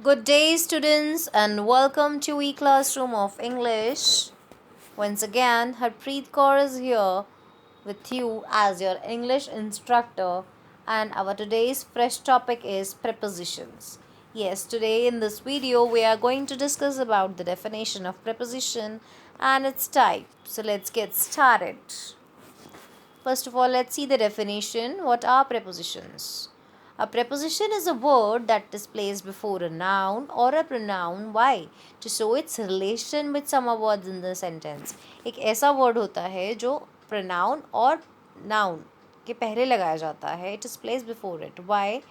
Good day, students, and welcome to e-classroom of English. Once again, Harpreet Kaur is here with you as your English instructor, and our today's fresh topic is prepositions. Yes, today in this video, we are going to discuss about the definition of preposition and its type. So let's get started. First of all, let's see the definition. What are prepositions? A preposition is a word that is placed before a noun or a pronoun. Why? To show its relation with some words in the sentence. एक ऐसा word होता है जो pronoun और noun के पहले लगाया जाता है. It is placed before it. Why?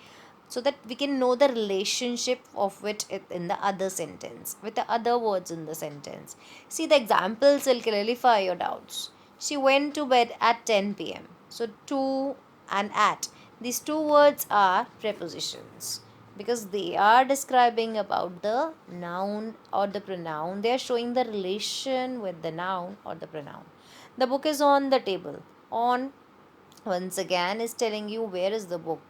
So that we can know the relationship of it in the other sentence, with the other words in the sentence. See, the examples will clarify your doubts. She went to bed at 10 p.m. So, to and at. These two words are prepositions because they are describing about the noun or the pronoun. They are showing the relation with the noun or the pronoun. The book is on the table. On, once again, is telling you where is the book.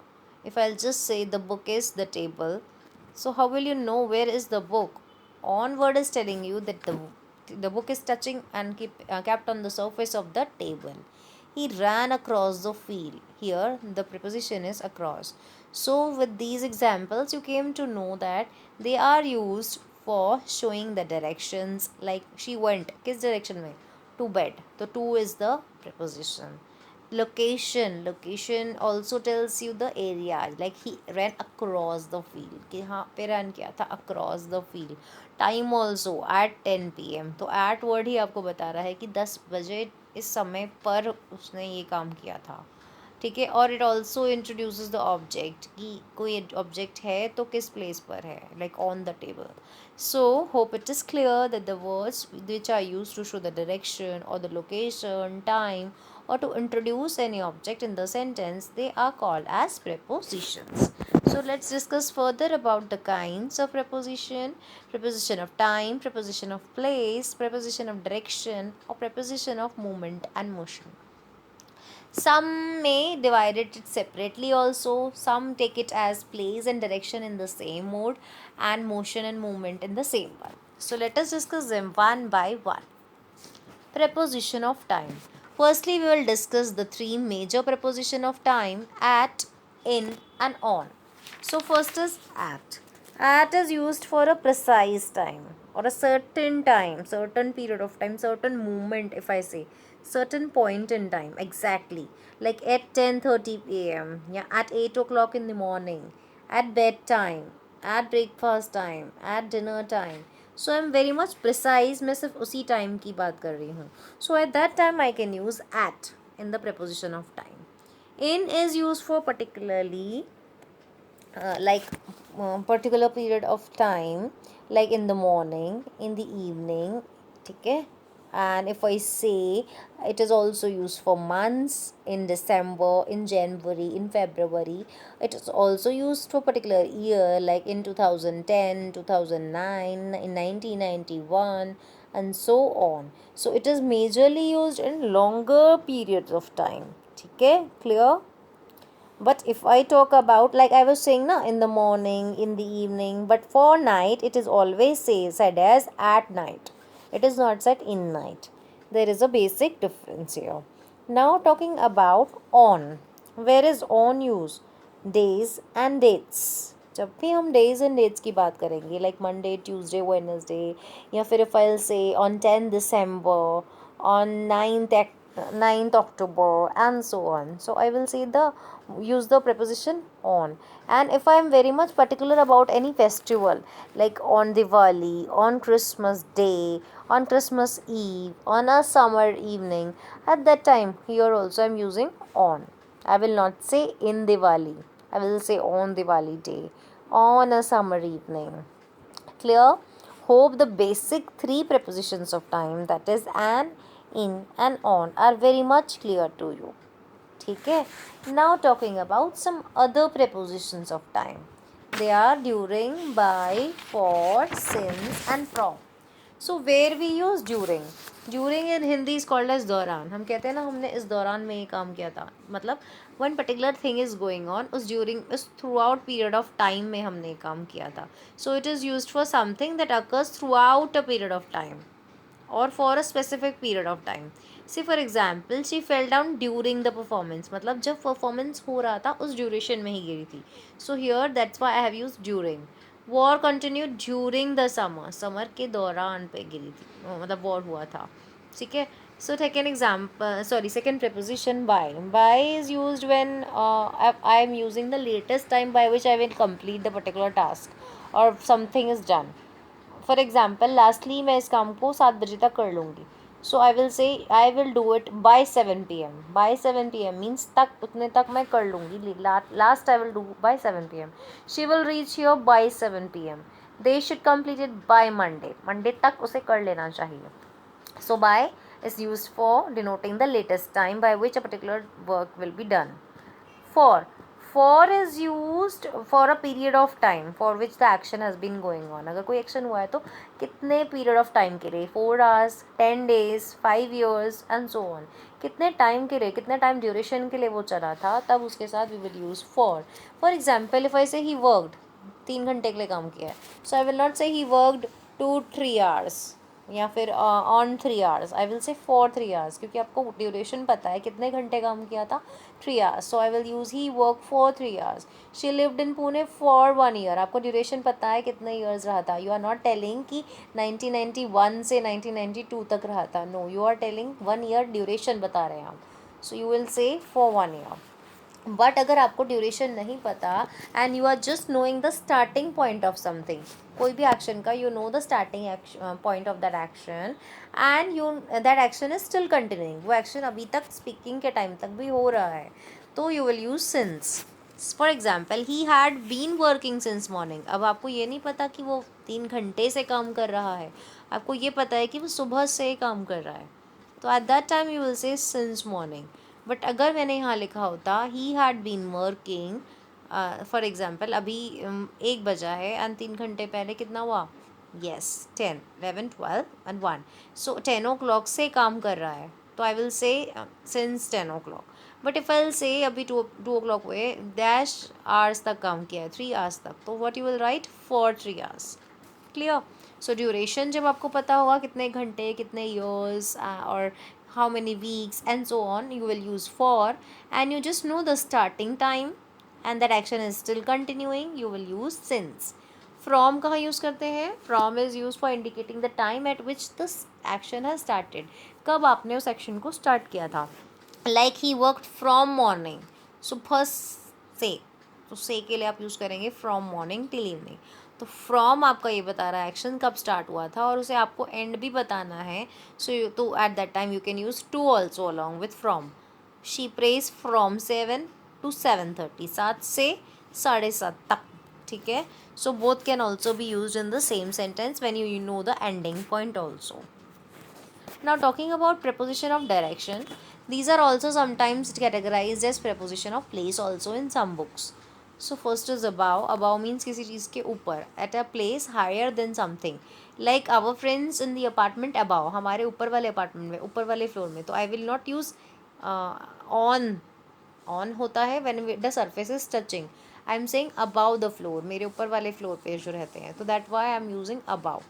If I'll just say the book is the table, so how will you know where is the book? On word is telling you that the book is touching and kept on the surface of the table. He ran across the field. Here the preposition is across. So with these examples you came to know that they are used for showing the directions, like she went किस direction में, to bed. So to is the preposition. Location also tells you the area, like he ran across the field कि हाँ पे run किया था across the field. Time also at 10 p.m. तो at word ही आपको बता रहा है कि 10 बजे इस समय पर उसने ये काम किया था. ठीक है. और it also introduces the object कि कोई ऑब्जेक्ट है तो किस प्लेस पर है, like on the table. So hope it is clear that the words which are use to show the direction और the location, time, or to introduce any object in the sentence, they are called as prepositions. So let's discuss further about the kinds of preposition. Preposition of time, preposition of place, preposition of direction, or preposition of movement and motion. Some may divide it separately also. Some take it as place and direction in the same mode and motion and movement in the same one. So let us discuss them one by one. Preposition of time. Firstly, we will discuss the three major preposition of time: at, in, and on. So first is at. At is used for a precise time or a certain time, certain period of time, certain moment, if I say certain point in time, exactly, like at 10:30 a.m. yeah, at 8 o'clock in the morning, at bedtime, at breakfast time, at dinner time. So I'm very much precise. मैं सिर्फ उसी time की बात कर रही हूँ. So at that time I can use at in the preposition of time. In is used for particularly particular period of time, like in the morning, in the evening. ठीक है. And if I say, it is also used for months, in December, in January, in February. It is also used for particular year, like in 2010, 2009, in 1991, and so on. So it is majorly used in longer periods of time. ठीक है, clear? But if I talk about, like I was saying na, in the morning, in the evening, but for night it is always said as at night. It is not said in night. There is a basic difference here. Now talking about on. Where is on used? Days and dates. जब भी हम days and dates की बात करेंगे, like Monday, Tuesday, Wednesday, या फिर if I'll say on 10 December, on 9th October, and so on. So I will say use the preposition on. And if I am very much particular about any festival, like on Diwali, on Christmas Day, on Christmas Eve, on a summer evening, at that time here also I am using on. I will not say in Diwali. I will say on Diwali day, on a summer evening. Clear? Hope the basic three prepositions of time, that is an, in, and on, are very much clear to you. ठीक है. Now talking about some other prepositions of time. They are during, by, for, since, and from. So where we use during? During in Hindi is called as दौरान. हम कहते हैं ना हमने इस दौरान में ये काम किया था, मतलब one particular thing is going on, उस ड्यूरिंग उस through out period of time में हमने ये काम किया था. So it is used for something that occurs through out a period of time or for a specific period of time. See for example, she fell down during the performance. मतलब जब performance हो रहा था उस duration में ही गिरी थी. So here that's why I have used during. War continued during the summer. Summer के दौरान पे गिरी थी, मतलब war हुआ था. ठीक है. So take an example, second preposition by. By is used when I am using the latest time by which I will complete the particular task or something is done. For example lastly मैं इस काम को 7 बजे तक कर लूँगी. सो I will say I will do it by 7 PM. By 7 PM means तक, उतने तक मैं कर लूँगी. Last I will do by 7 PM. She will reach here by 7 PM. They should complete it by Monday. Monday तक उसे कर लेना चाहिए. So by is used for denoting the latest time by which a particular work will be done. For. For is used for a period of time for which the action has been going on. अगर कोई action हुआ है तो कितने period of time के लिए, 4 hours, 10 days, 5 years and so on. कितने time के लिए, कितने टाइम ड्यूरेशन के लिए वो चला था, तब उसके साथ we will use for. For example if I say he worked, 3 घंटे के लिए काम किया है, सो आई विल नॉट से ही वर्कड 2-3 hours या फिर on 3 hours. I will say for 3 hours, क्योंकि आपको ड्यूरेशन पता है कितने घंटे काम किया था, 3 hours. So I will use he work for 3 hours. She lived in Pune for 1 year. आपको ड्यूरेशन पता है कितने ईयर्स रहा था. यू आर नॉट टेलिंग कि 1991 से 1992 तक रहा था. No, you are telling 1 year duration बता रहे हैं आप. So you will say for 1 year. But अगर आपको ड्यूरेशन नहीं पता and you are just knowing the starting point of something, कोई भी एक्शन का you know the starting point of that action and you that action is still continuing, वो action अभी तक स्पीकिंग के टाइम तक भी हो रहा है, तो you will use since. For example he had been working since morning. अब आपको ये नहीं पता कि वो 3 घंटे से काम कर रहा है, आपको ये पता है कि वो सुबह से काम कर रहा है, तो at that time you will say since morning. But अगर मैंने यहाँ लिखा होता he had been working, for example अभी 1 बजा है एंड 3 घंटे पहले कितना हुआ, येस 10, 11, 12 एंड 1. सो 10 o'clock से काम कर रहा है, तो आई will say since 10 o'clock. But if I will से अभी 2 o'clock हुए, डैश आवर्स तक काम किया है, 3 hours तक, तो what you will write, for 3 hours. Clear. So duration जब आपको पता होगा कितने घंटे, कितने ईयर्स और how many weeks and so on, you will use for. And you just know the starting time and that action is still continuing, you will use since. From कहाँ use करते हैं, from is used for indicating the time at which the action has started. कब आपने उस action को start किया था. Like he worked from morning, सुबह से, तो से के लिए आप यूज़ करेंगे from morning till evening. तो फ्रॉम आपका ये बता रहा है एक्शन कब स्टार्ट हुआ था और उसे आपको एंड भी बताना है. सो तो at that time you can use to also along with from. She prays from 7 to 7:30, 7 से 7:30 तक. ठीक है. So both can also be use in the same sentence when you know the ending point also. Now talking about preposition of direction, these are also sometimes categorized as preposition of place also in some books. So first is above. Above means किसी चीज़ के ऊपर, at a place higher than something. Like our friends in the apartment above, हमारे ऊपर वाले apartment में, ऊपर वाले फ्लोर में. तो I will not use on. On होता है when the surface is touching. I am saying above the floor, मेरे ऊपर वाले फ्लोर पे जो रहते हैं, तो that why I am using above.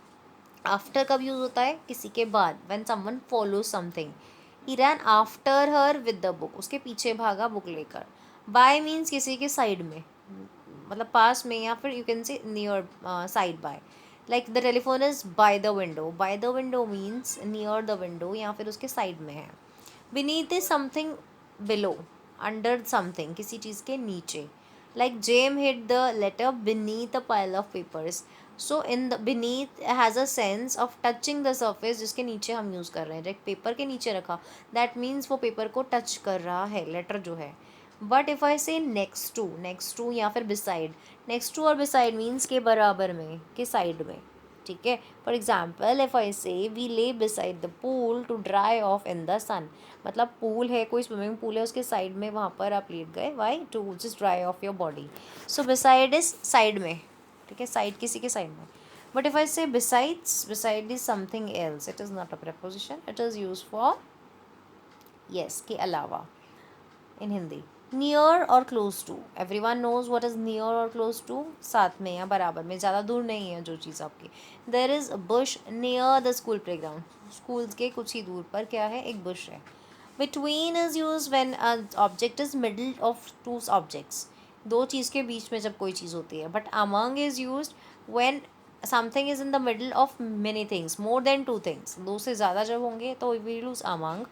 After कब यूज़ होता है, किसी के बाद, when someone follows something. He rain after her with the book, उसके पीछे भागा बुक लेकर. बाय मीन्स किसी के साइड में, मतलब पास में, या फिर you can say near, side by. Like the telephone is by the window. By the window means near the window या फिर उसके साइड में है. Beneath is something below, under something, किसी चीज़ के नीचे. Like Jem hid the letter beneath a pile of papers. So in the beneath has a sense of touching the surface, जिसके नीचे हम यूज़ कर रहे हैं. एक पेपर के नीचे रखा, दैट मीन्स वो पेपर को टच कर रहा है, लेटर जो है. बट इफ़ आई से नेक्स्ट टू या फिर बिसाइड, नेक्स्ट टू और बिसाइड मीन्स के बराबर में, के साइड में. ठीक है. For example if I say we lay beside the pool to dry off in the sun, मतलब पूल है, कोई स्विमिंग पूल है, उसके साइड में वहाँ पर आप लेट गए, why, to just dry off your body. So beside is side में. ठीक है. साइड किसी के साइड में. But if I say besides, beside is something else. It is not a preposition. It is used for yes, के अलावा in Hindi. Near or close to. Everyone knows what is near or close to. साथ में या बराबर में, ज़्यादा दूर नहीं है जो चीज़ आपकी. There is a bush near the school playground. Schools के कुछ ही दूर पर क्या है, एक bush है. Between is used when an object is middle of two objects. दो चीज़ के बीच में जब कोई चीज़ होती है. But among is used when something is in the middle of many things, more than two things. दो से ज़्यादा जब होंगे तो we will use among.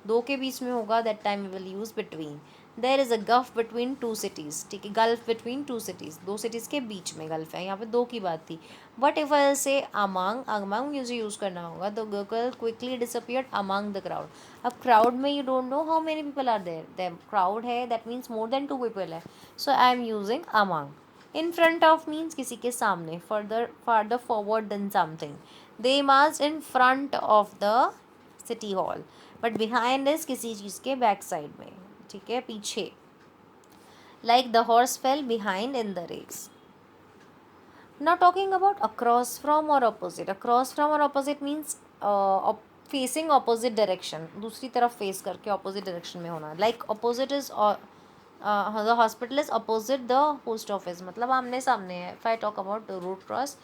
दो के बीच में होगा, that time we will use between. There is a gulf between two cities. ठीक है, gulf between two cities. दो cities के बीच में gulf है. यहाँ पे दो की बात थी. But if I say among मुझे use करना होगा. The girl quickly disappeared among the crowd. अब crowd में you don't know how many people are there. The crowd है, that means more than two people है. So I am using among. In front of means किसी के सामने. Farther forward than something. They marched in front of the city hall. But behind is किसी चीज़ के back side में. ठीक है, पीछे. Like the horse fell behind in the race. Now talking about across from or opposite. Across from or opposite means facing opposite direction. दूसरी तरफ face करके opposite direction में होना. Like opposite is the hospital is opposite the post office. मतलब आमने सामने है. If I talk about the road cross,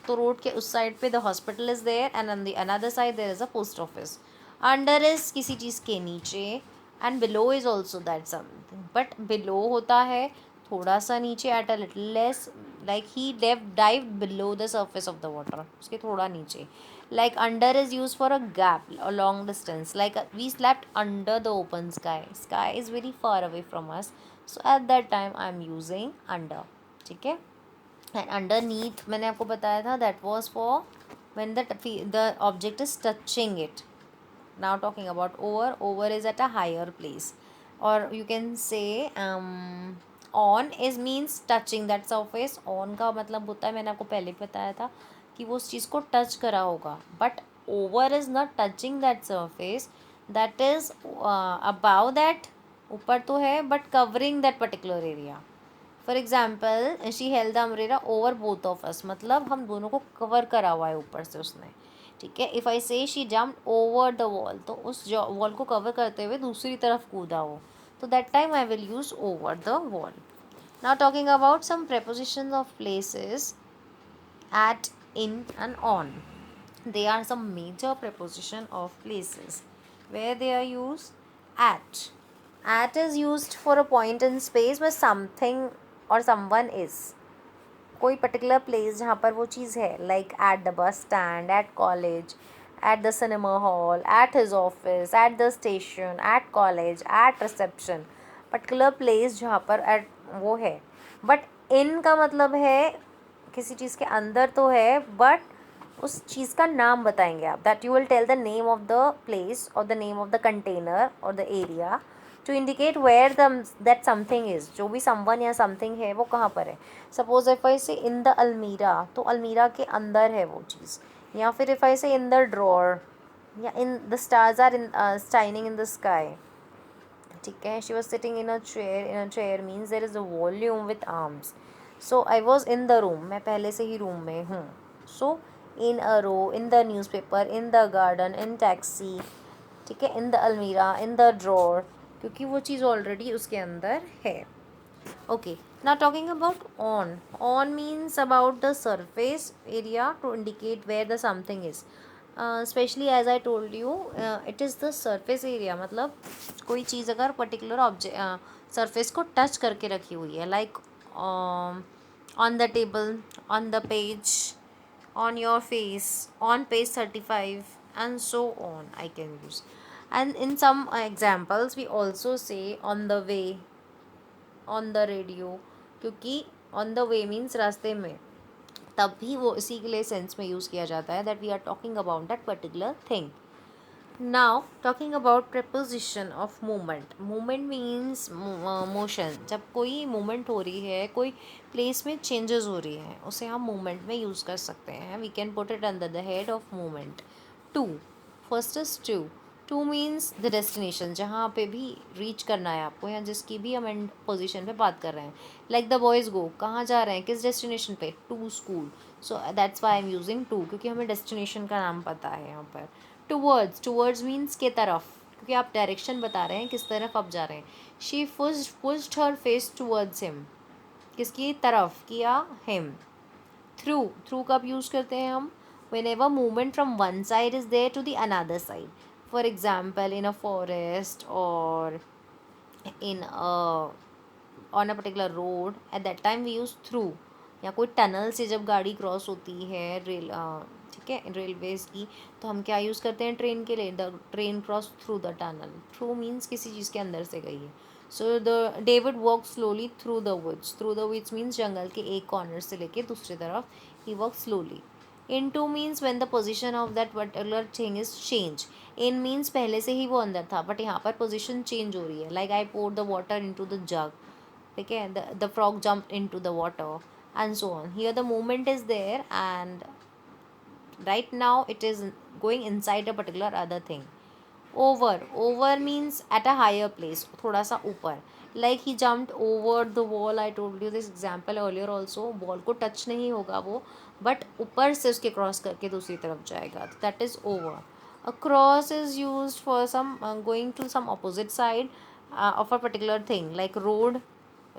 तो रोड के उस साइड पे the hospital is there and on the another side there is a post office. Under is किसी चीज़ के नीचे and below is also that something. But below होता है थोड़ा सा नीचे, at a little less, like he dived below the surface of the water. उसके थोड़ा नीचे. Like under is used for a gap, a long distance. Like we slept under the open sky. Sky is very far away from us. So at that time I am using under. ठीक है. And underneath मैंने आपको बताया था that was for when the object is touching it. Now talking about over is at a higher place, or you can say on is means touching that surface. On का मतलब होता है, मैंने आपको पहले बताया था कि वो उस चीज़ को टच करा होगा. But over is not touching that surface, that is above that, ऊपर तो है but covering that particular area. For example she held the umbrella over both of us, मतलब हम दोनों को कवर करा हुआ है ऊपर से उसने. ठीक है. इफ़ आई से she jump over the wall, तो उस वॉल को कवर करते हुए दूसरी तरफ कूदा हो, तो that time I will use over the wall. Now talking about some prepositions of places, at, in and on. They are some major preposition of places. Where they are used? At. At is used for a point in space where something or someone is. कोई particular place जहाँ पर वो चीज़ है, like at the bus stand, at college, at the cinema hall, at his office, at the station, at college, at reception. Particular place जहाँ पर eight वो है. बट इन का मतलब है किसी चीज़ के अंदर तो है, बट उस चीज़ का नाम बताएंगे आप. That you will tell the name of the place और the name of the container और the area to indicate where that something is. जो भी समवन या समथिंग है वो कहाँ पर है. सपोज इफ़ आई से इन द अलमीरा, तो अलमीरा के अंदर है वो चीज़. या फिर इफ़ आई से इन द ड्रॉर, या in the stars are in shining in the sky. ठीक है. She was sitting in a chair means there is a volume with arms. So I was in the room, मैं पहले से ही room में हूँ. So in a row, in the newspaper, in the garden, in taxi. ठीक है. In the अलमीरा, इन the drawer, क्योंकि वो चीज़ ऑलरेडी उसके अंदर है. Okay. Now talking about on. On means about the surface area to indicate where the something is. Especially as I told you, it is the surface area. मतलब कोई चीज़ अगर पर्टिकुलर ऑब्जेक्ट सरफेस को touch करके रखी हुई है, like on the table, on the page, on your face, on page 35, and so on I can use. And in some examples we also say on the way, on the radio, क्योंकि on the way means रास्ते में, तब भी वो इसी के लिए sense में यूज़ किया जाता है, that we are talking about that particular thing. Now talking about preposition of movement. Movement means motion. जब कोई movement हो रही है, कोई place में changes हो रही है, उसे हम movement में use कर सकते हैं. We can put it under the head of movement. To. First is to. Two means the destination, जहाँ पे भी रीच करना है आपको या जिसकी भी हम एंड पोजिशन पे बात कर रहे हैं. लाइक द बॉयज़ गो, कहाँ जा रहे हैं, किस डेस्टिनेशन पे, to school. So that's why I am using to, क्योंकि हमें डेस्टिनेशन का नाम पता है यहाँ पर. टूवर्ड्स, टूवर्ड्स मीन्स के तरफ, क्योंकि आप डायरेक्शन बता रहे हैं किस तरफ आप जा रहे हैं. She pushed her face towards him, किसकी तरफ किया, हिम. थ्रू, थ्रू कब यूज़ करते हैं हम, whenever movement from one side is there to the another side. For example, in a forest or in a on a particular road, at that time we use through. या कोई tunnel से जब गाड़ी cross होती है rail, ठीक है, railways की, तो हम क्या यूज़ करते हैं ट्रेन के लिए, the train cross through the tunnel. Through means किसी चीज़ के अंदर से गई है. So the David walk slowly through the woods. Through the woods means जंगल के एक कॉर्नर से लेके दूसरी तरफ ही walk slowly. Into means when the position of that particular thing is change. In means पहले से ही वो अंदर था बट यहाँ पर पोजीशन चेंज हो रही है. Like I pour the water into the jug, ठीक है, the frog jump into the water and so on. Here the movement is there and right now it is going inside a particular other thing. Over, over means at a higher place, थोड़ा सा ऊपर. Like he jumped over the wall. I told you this example earlier also. Wall को touch नहीं होगा वो, but ऊपर से उसके cross करके दूसरी तरफ जाएगा. That is over. A cross is used for some going to some opposite side of a particular thing, like road.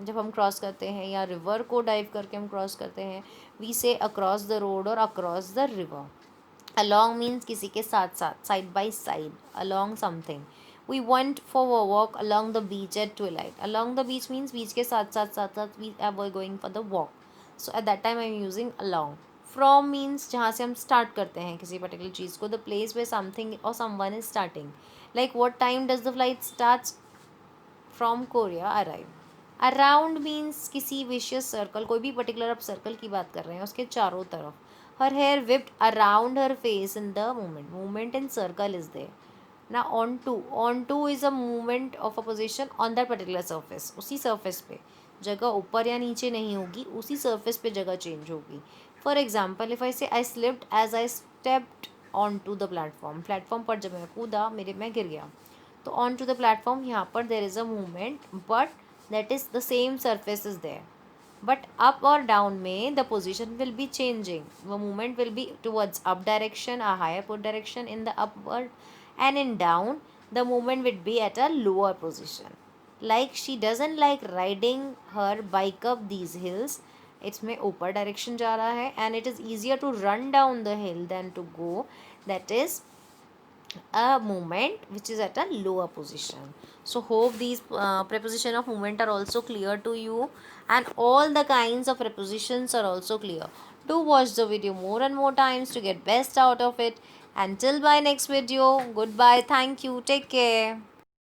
जब हम क्रॉस करते हैं या रिवर को डाइव करके हम क्रॉस करते हैं, we say across the road और across the river. Along means किसी के साथ साथ, side by side, along something. We went for a walk along the beach at twilight. Along the beach means beach के साथ साथ साथ साथ we are going for the walk. So at that time I am using along. From means जहाँ से हम start करते हैं किसी पर्टिकुलर चीज़ को, द प्लेस वे समथिंग और someone is starting. Like what time does the flight start from Korea arrive. Around means किसी vicious circle, कोई भी पर्टिकुलर आप सर्कल की बात कर रहे हैं उसके चारों तरफ. Her hair whipped around her face in the movement. Movement in circle is there. ना on to, on to is a movement of a position on that particular surface. उसी सर्फेस पे, जगह ऊपर या नीचे नहीं होगी, उसी सर्फेस पे जगह चेंज होगी. For example if I say I slipped as I stepped on to the platform. Platform पर जब मैं कूदा मैं गिर गया. तो ऑन टू द प्लेटफॉर्म, यहाँ पर देर is a movement but that is the same surface is there. But up or down में the position will be changing. The movement will be towards up direction, a higher put direction in the upward, and in down the movement would be at a lower position. Like she doesn't like riding her bike up these hills. इसमें ऊपर direction जा रहा है and it is easier to run down the hill than to go. That is a movement which is at a lower position. So hope these preposition of movement are also clear to you and all the kinds of prepositions are also clear. Do watch the video more and more times to get best out of it. Until my next video, goodbye, thank you, take care.